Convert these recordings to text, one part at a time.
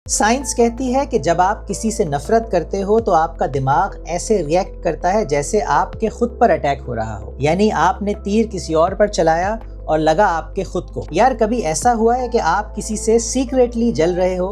Science कहती है कि जब आप किसी से नफरत करते हो तो आपका दिमाग ऐसे रिएक्ट करता है जैसे आपके खुद पर अटैक हो रहा हो, यानी आपने तीर किसी और पर चलाया और लगा आपके खुद को। यार कभी ऐसा हुआ है कि आप किसी से सीक्रेटली जल रहे हो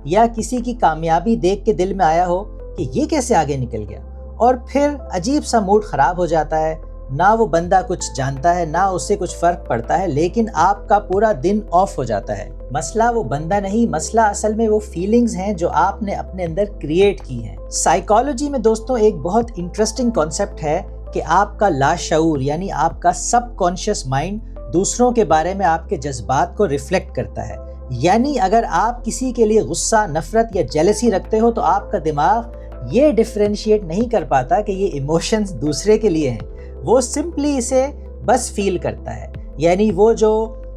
या किसी की कामयाबी देख के दिल में आया हो कि ये कैसे आगे निकल गया, और फिर अजीब सा मूड खराब हो जाता है। ना वो बंदा कुछ जानता है ना उससे कुछ फर्क पड़ता है, लेकिन आपका पूरा दिन ऑफ हो जाता है। मसला वो बंदा नहीं, मसला असल में वो फीलिंग्स हैं जो आपने अपने अंदर क्रिएट की हैं। साइकोलॉजी में दोस्तों एक बहुत इंटरेस्टिंग कॉन्सेप्ट है कि आपका लाशऊर यानी आपका सबकॉन्शियस माइंड दूसरों के बारे में आपके जज्बात को रिफ्लेक्ट करता है। यानी अगर आप किसी के लिए गुस्सा, नफरत या जेलसी रखते हो तो आपका दिमाग ये डिफरेंशिएट नहीं कर पाता कि ये इमोशंस दूसरे के लिए हैं, वो सिंपली इसे बस फील करता है। यानी वो जो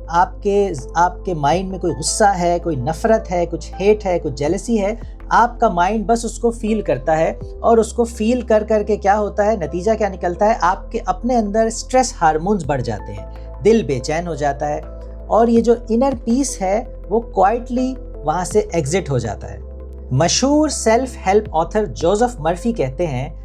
आपके माइंड में कोई गुस्सा है, कोई नफरत है, कुछ हेट है, कुछ जेलसी है, आपका माइंड बस उसको फील करता है। और उसको फील कर करके क्या होता है, नतीजा क्या निकलता है, आपके अपने अंदर स्ट्रेस हार्मोन्स बढ़ जाते हैं, दिल बेचैन हो जाता है और ये जो इनर पीस है वो क्वाइटली वहाँ से एग्जिट हो जाता है। मशहूर self help author Joseph Murphy कहते हैं,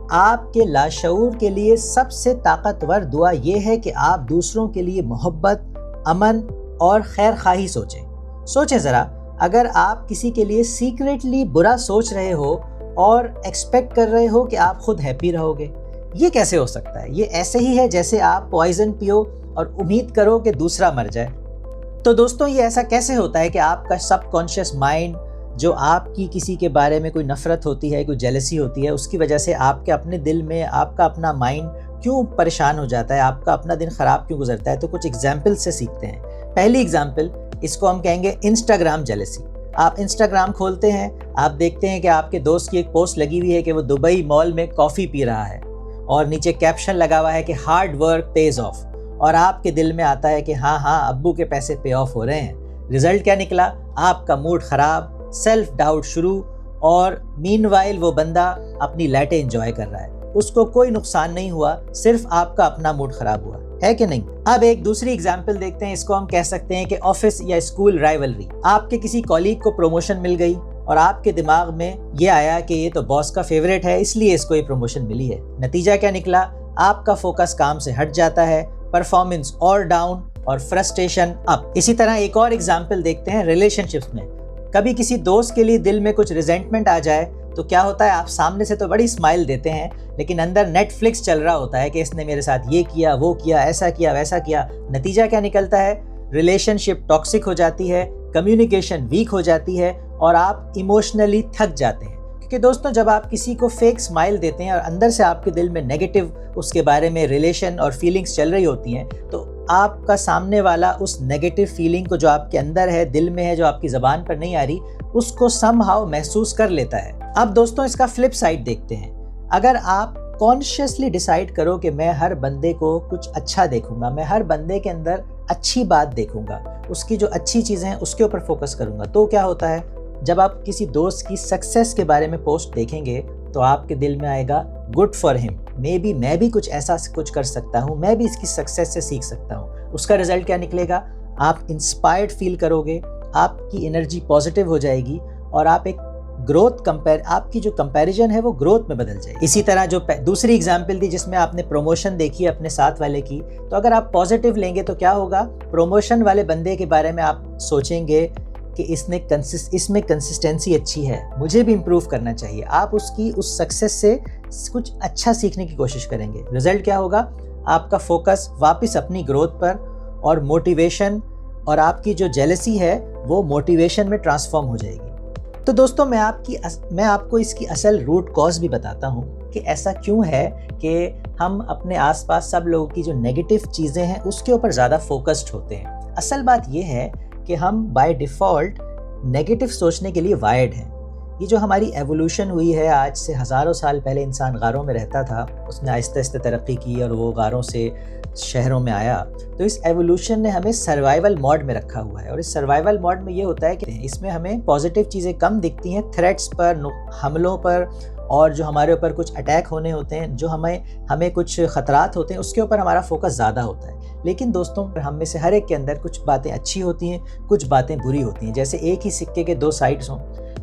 आपके लाशऊर के लिए सबसे ताकतवर दुआ यह है कि आप दूसरों के लिए मोहब्बत, अमन और खैर खाही सोचें ज़रा, अगर आप किसी के लिए सीक्रेटली बुरा सोच रहे हो और एक्सपेक्ट कर रहे हो कि आप खुद हैप्पी रहोगे, ये कैसे हो सकता है? ये ऐसे ही है जैसे आप पॉइजन पियो और उम्मीद करो कि दूसरा मर जाए। तो दोस्तों ये ऐसा कैसे होता है कि आपका सबकॉन्शियस माइंड, जो आपकी किसी के बारे में कोई नफरत होती है, कोई जेलसी होती है, उसकी वजह से आपके अपने दिल में आपका अपना माइंड क्यों परेशान हो जाता है, आपका अपना दिन ख़राब क्यों गुजरता है? तो कुछ एग्जाम्पल से सीखते हैं। पहली एग्जाम्पल, इसको हम कहेंगे इंस्टाग्राम जेलसी। आप इंस्टाग्राम खोलते हैं, आप देखते हैं कि आपके दोस्त की एक पोस्ट लगी हुई है कि वो दुबई मॉल में कॉफ़ी पी रहा है और नीचे कैप्शन लगा हुआ है कि हार्ड वर्क पेज ऑफ, और आपके दिल में आता है कि हाँ अब्बू के पैसे पे ऑफ हो रहे हैं। रिजल्ट क्या निकला? आपका मूड ख़राब, सेल्फ डाउट शुरू, और मीनवाइल वो बंदा अपनी लाइटें एंजॉय कर रहा है, उसको कोई नुकसान नहीं हुआ, सिर्फ आपका अपना मूड खराब हुआ है कि नहीं। अब एक दूसरी एग्जांपल देखते हैं, इसको हम कह सकते हैं कि ऑफिस या स्कूल राइवलरी। आपके किसी कॉलीग को प्रमोशन मिल गई और आपके दिमाग में ये आया कि ये तो बॉस का फेवरेट है इसलिए इसको ये प्रमोशन मिली है। नतीजा क्या निकला? आपका फोकस काम से हट जाता है, परफॉर्मेंस और डाउन और फ्रस्ट्रेशन अप। इसी तरह एक और एग्जांपल देखते हैं रिलेशनशिप्स में। कभी किसी दोस्त के लिए दिल में कुछ रिजेंटमेंट आ जाए तो क्या होता है, आप सामने से तो बड़ी स्माइल देते हैं लेकिन अंदर नेटफ्लिक्स चल रहा होता है कि इसने मेरे साथ ये किया, वो किया, ऐसा किया, वैसा किया। नतीजा क्या निकलता है? रिलेशनशिप टॉक्सिक हो जाती है, कम्युनिकेशन वीक हो जाती है और आप इमोशनली थक जाते हैं। क्योंकि दोस्तों जब आप किसी को फेक स्माइल देते हैं और अंदर से आपके दिल में नेगेटिव उसके बारे में रिलेशन और फीलिंग्स चल रही होती हैं, तो आपका सामने वाला उस नेगेटिव फीलिंग को जो आपके अंदर है, दिल में है, जो आपकी ज़बान पर नहीं आ रही, उसको समहाउ महसूस कर लेता है। अब दोस्तों इसका फ्लिप साइड देखते हैं। अगर आप कॉन्शियसली डिसाइड करो कि मैं हर बंदे को कुछ अच्छा देखूंगा, मैं हर बंदे के अंदर अच्छी बात देखूंगा, उसकी जो अच्छी चीज़ें हैं उसके ऊपर फोकस करूंगा, तो क्या होता है, जब आप किसी दोस्त की सक्सेस के बारे में पोस्ट देखेंगे तो आपके दिल में आएगा good for him, may be मैं भी कुछ ऐसा कुछ कर सकता हूँ, मैं भी इसकी सक्सेस से सीख सकता हूँ। उसका रिजल्ट क्या निकलेगा? आप इंस्पायर्ड फील करोगे, आपकी एनर्जी पॉजिटिव हो जाएगी और आप एक आपकी जो कंपैरिजन है वो ग्रोथ में बदल जाएगी। इसी तरह जो दूसरी एग्जाम्पल थी जिसमें आपने प्रमोशन देखी अपने साथ वाले की, तो अगर आप पॉजिटिव लेंगे तो क्या होगा, प्रमोशन वाले बंदे के बारे में आप सोचेंगे कि इसमें कंसिस्टेंसी अच्छी है, मुझे भी इम्प्रूव करना चाहिए। आप उसकी उस सक्सेस से कुछ अच्छा सीखने की कोशिश करेंगे। रिजल्ट क्या होगा? आपका फोकस वापस अपनी ग्रोथ पर और मोटिवेशन, और आपकी जो जेलसी है वो मोटिवेशन में ट्रांसफॉर्म हो जाएगी। तो दोस्तों मैं आपको इसकी असल रूट कॉज भी बताता हूँ कि ऐसा क्यों है कि हम अपने आसपास सब लोगों की जो नेगेटिव चीज़ें हैं उसके ऊपर ज़्यादा फोकस्ड होते हैं। असल बात ये है कि हम बाय डिफ़ॉल्ट नेगेटिव सोचने के लिए वायर्ड हैं। ये जो हमारी एवोल्यूशन हुई है, आज से हज़ारों साल पहले इंसान गारों में रहता था, उसने आहिस्ते आहिस्ते तरक्की की और वो गारों से शहरों में आया, तो इस एवोल्यूशन ने हमें सर्वाइवल मोड में रखा हुआ है। और इस सर्वाइवल मोड में ये होता है कि इसमें हमें पॉजिटिव चीज़ें कम दिखती हैं, थ्रेट्स पर, हमलों पर, और जो हमारे ऊपर कुछ अटैक होने होते हैं, जो हमें कुछ ख़तरात होते हैं, उसके ऊपर हमारा फोकस ज़्यादा होता है। लेकिन दोस्तों हम में से हर एक के अंदर कुछ बातें अच्छी होती हैं, कुछ बातें बुरी होती हैं। जैसे एक ही सिक्के के दो साइड्स हों,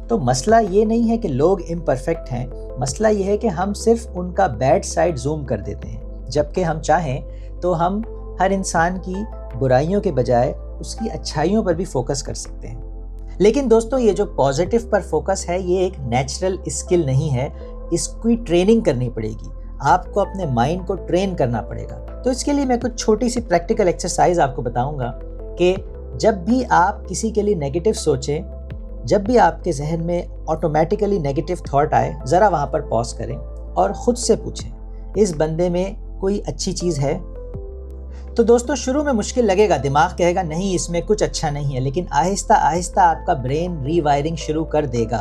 तो मसला ये नहीं है कि लोग इम्परफेक्ट हैं, मसला ये है कि हम सिर्फ उनका बैड साइड जूम कर देते हैं, जबकि हम चाहें तो हम हर इंसान की बुराइयों के बजाय उसकी अच्छाइयों पर भी फोकस कर सकते हैं। लेकिन दोस्तों, ये जो पॉजिटिव पर फोकस है ये एक नेचुरल स्किल नहीं है, इसकी ट्रेनिंग करनी पड़ेगी। आपको अपने माइंड को ट्रेन करना पड़ेगा। तो इसके लिए मैं कुछ छोटी सी प्रैक्टिकल एक्सरसाइज आपको बताऊंगा कि जब भी आप किसी के लिए नेगेटिव सोचें, जब भी आपके जहन में ऑटोमेटिकली नेगेटिव थॉट आए, ज़रा वहाँ पर पॉज करें और ख़ुद से पूछें, इस बंदे में कोई अच्छी चीज़ है? तो दोस्तों, शुरू में मुश्किल लगेगा, दिमाग कहेगा नहीं इसमें कुछ अच्छा नहीं है, लेकिन आहिस्ता आहिस्ता आपका ब्रेन रीवायरिंग शुरू कर देगा।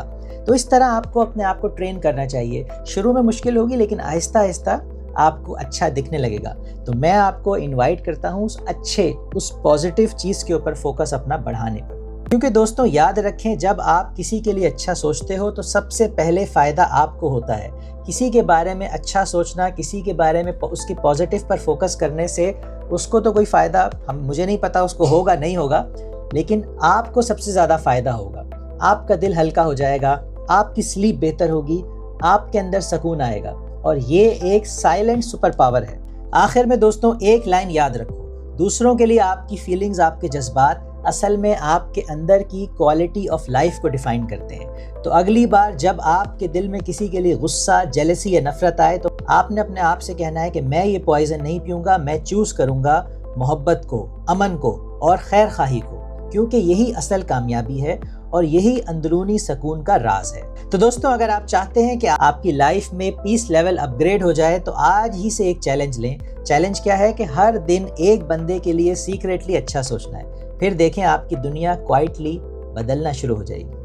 तो इस तरह आपको अपने आप को ट्रेन करना चाहिए। शुरू में मुश्किल होगी, लेकिन आहिस्ता आहिस्ता आपको अच्छा दिखने लगेगा। तो मैं आपको इनवाइट करता हूँ उस पॉजिटिव चीज़ के ऊपर फोकस अपना बढ़ाने पर। क्योंकि दोस्तों, याद रखें, जब आप किसी के लिए अच्छा सोचते हो तो सबसे पहले फ़ायदा आपको होता है। किसी के बारे में अच्छा सोचना, किसी के बारे में उसकी पॉजिटिव पर फोकस करने से उसको तो कोई फ़ायदा मुझे नहीं पता उसको होगा नहीं होगा, लेकिन आपको सबसे ज़्यादा फ़ायदा होगा। आपका दिल हल्का हो जाएगा, आपकी स्लीप बेहतर होगी, आपके अंदर सुकून आएगा, और ये एक साइलेंट सुपर पावर है। आखिर में दोस्तों, एक लाइन याद रखो, दूसरों के लिए आपकी फीलिंग्स, आपके जज्बात असल में आपके अंदर की क्वालिटी ऑफ लाइफ को डिफाइन करते हैं। तो अगली बार जब आपके दिल में किसी के लिए गुस्सा, जेलसी या नफरत आए, तो आपने अपने आप से कहना है कि मैं ये पॉइजन नहीं पीऊंगा, मैं चूज करूंगा मोहब्बत को, अमन को और खैर खाही को, क्योंकि यही असल कामयाबी है और यही अंदरूनी सुकून का राज है। तो दोस्तों, अगर आप चाहते हैं कि आपकी लाइफ में पीस लेवल अपग्रेड हो जाए, तो आज ही से एक चैलेंज लें। चैलेंज क्या है कि हर दिन एक बंदे के लिए सीक्रेटली अच्छा सोचना है। फिर देखें, आपकी दुनिया क्वाइटली बदलना शुरू हो जाएगी।